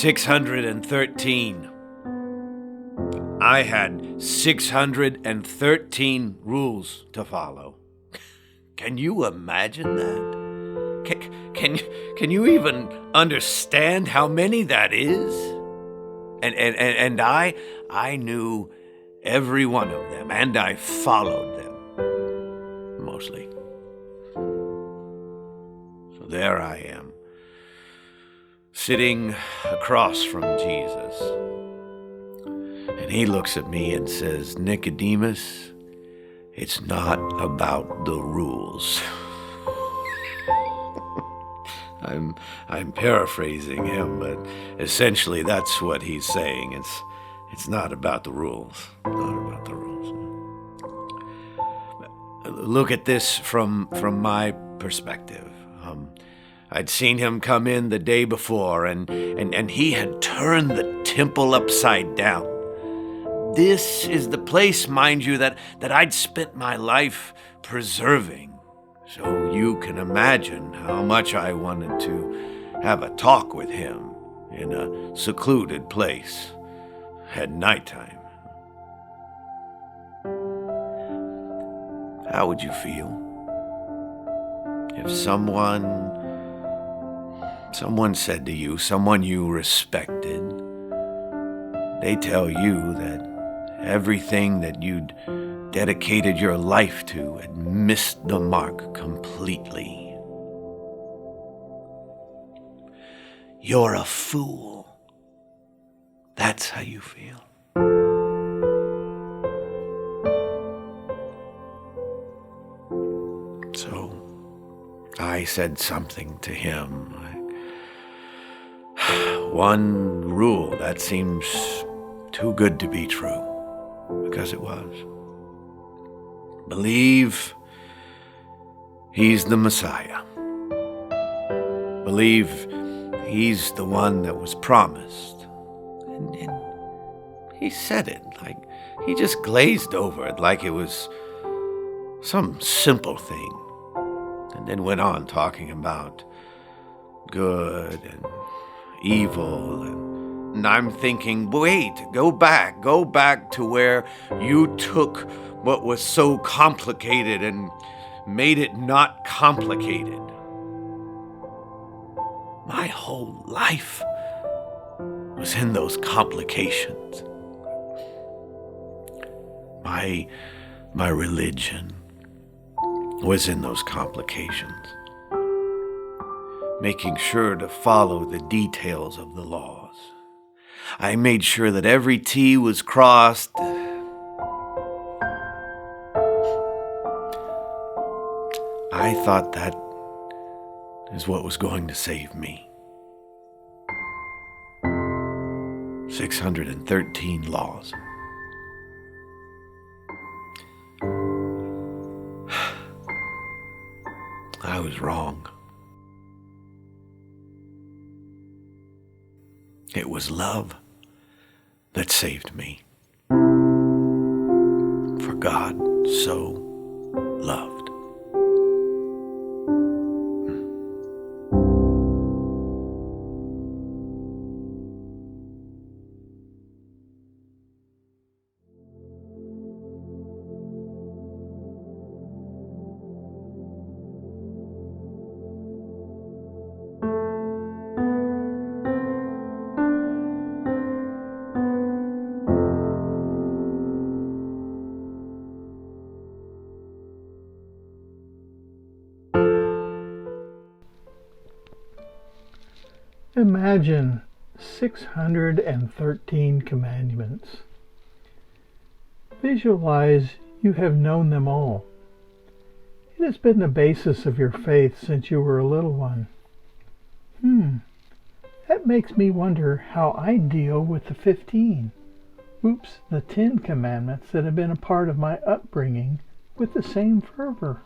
613. I had 613 rules to follow. Can you imagine that? Can you even understand how many that is? And I knew every one of them, and I followed them, mostly. So there I am, sitting across from Jesus. And he looks at me and says, "Nicodemus, it's not about the rules." I'm paraphrasing him, but essentially that's what he's saying. It's not about the rules. Not about the rules. Look at this from my perspective. I'd seen him come in the day before, and he had turned the temple upside down. This is the place, mind you, that I'd spent my life preserving. So you can imagine how much I wanted to have a talk with him in a secluded place at nighttime. How would you feel if someone said to you, someone you respected, they tell you that everything that you'd dedicated your life to had missed the mark completely? You're a fool. That's how you feel. So I said something to him like, one rule that seems too good to be true, because it was. Believe he's the Messiah. Believe he's the one that was promised. And he said it like he just glazed over it like it was some simple thing. And then went on talking about good and evil, and I'm thinking, wait, go back to where you took what was so complicated and made it not complicated. My whole life was in those complications. My religion was in those complications. Making sure to follow the details of the laws. I made sure that every T was crossed. I thought that is what was going to save me. 613 laws. I was wrong. It was love that saved me. For God so loved. Imagine 613 commandments. Visualize you have known them all. It has been the basis of your faith since you were a little one. That makes me wonder how I deal with the 15. The 10 commandments that have been a part of my upbringing with the same fervor.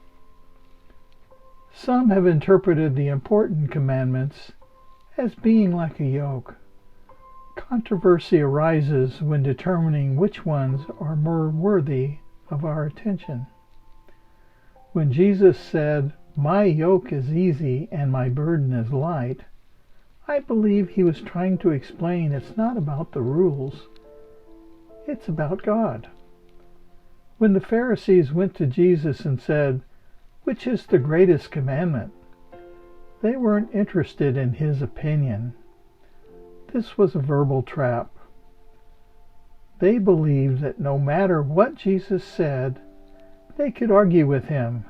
Some have interpreted the important commandments as being like a yoke. Controversy arises when determining which ones are more worthy of our attention. When Jesus said, "My yoke is easy and my burden is light," I believe he was trying to explain it's not about the rules, it's about God. When the Pharisees went to Jesus and said, "Which is the greatest commandment?" they weren't interested in his opinion. This was a verbal trap. They believed that no matter what Jesus said, they could argue with him,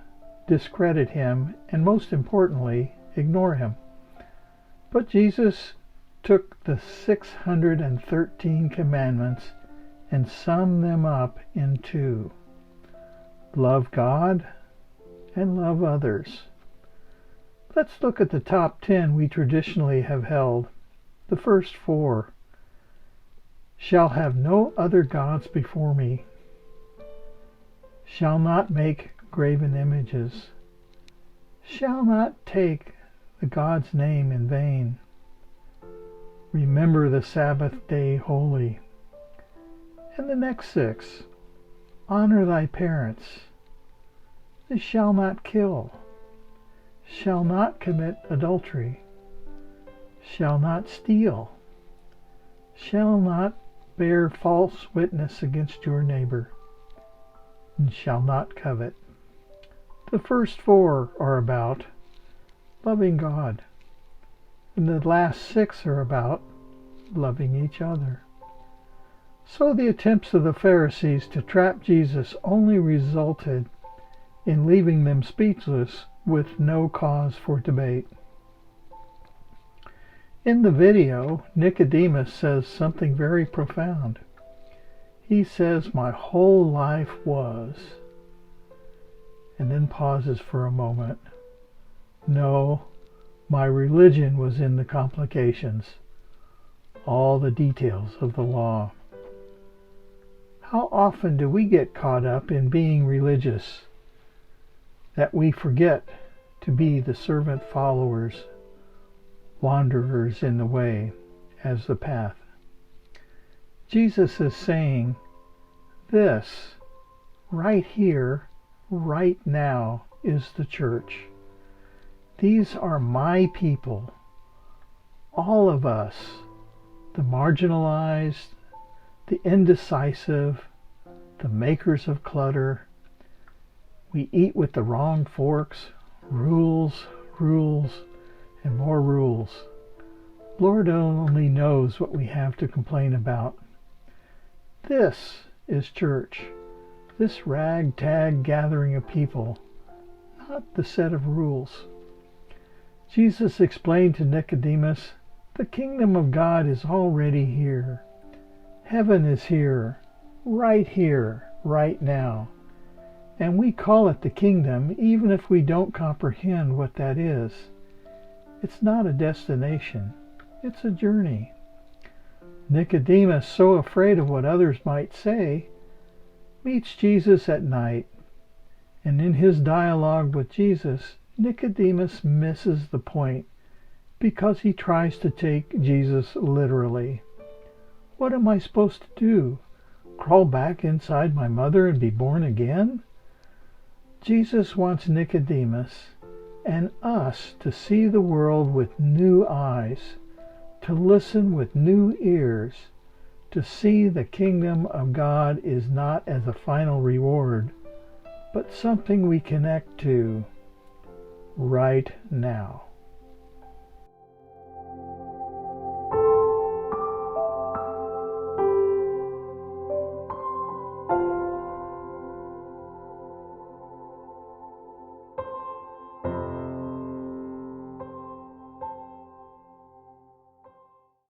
discredit him, and most importantly, ignore him. But Jesus took the 613 commandments and summed them up in two: love God and love others. Let's look at the top 10 we traditionally have held. The first 4. Shall have no other gods before me. Shall not make graven images. Shall not take the God's name in vain. Remember the Sabbath day holy. And the next 6. Honor thy parents. They shall not kill. Shall not commit adultery. Shall not steal. Shall not bear false witness against your neighbor. And shall not covet. The first 4 are about loving God, and the last 6 are about loving each other. So the attempts of the Pharisees to trap Jesus only resulted in leaving them speechless with no cause for debate. In the video, Nicodemus says something very profound. He says, "My whole life was," and then pauses for a moment. "No, my religion was in the complications, all the details of the law." How often do we get caught up in being religious that we forget to be the servant followers, wanderers in the way as the path? Jesus is saying, this, right here, right now, is the church. These are my people, all of us, the marginalized, the indecisive, the makers of clutter. We eat with the wrong forks, rules, and more rules. Lord only knows what we have to complain about. This is church, this ragtag gathering of people, not the set of rules. Jesus explained to Nicodemus, the kingdom of God is already here. Heaven is here, right now. And we call it the kingdom even if we don't comprehend what that is. It's not a destination, it's a journey. Nicodemus, so afraid of what others might say, meets Jesus at night. And in his dialogue with Jesus, Nicodemus misses the point because he tries to take Jesus literally. What am I supposed to do? Crawl back inside my mother and be born again? Jesus wants Nicodemus and us to see the world with new eyes, to listen with new ears, to see the kingdom of God is not as a final reward, but something we connect to right now.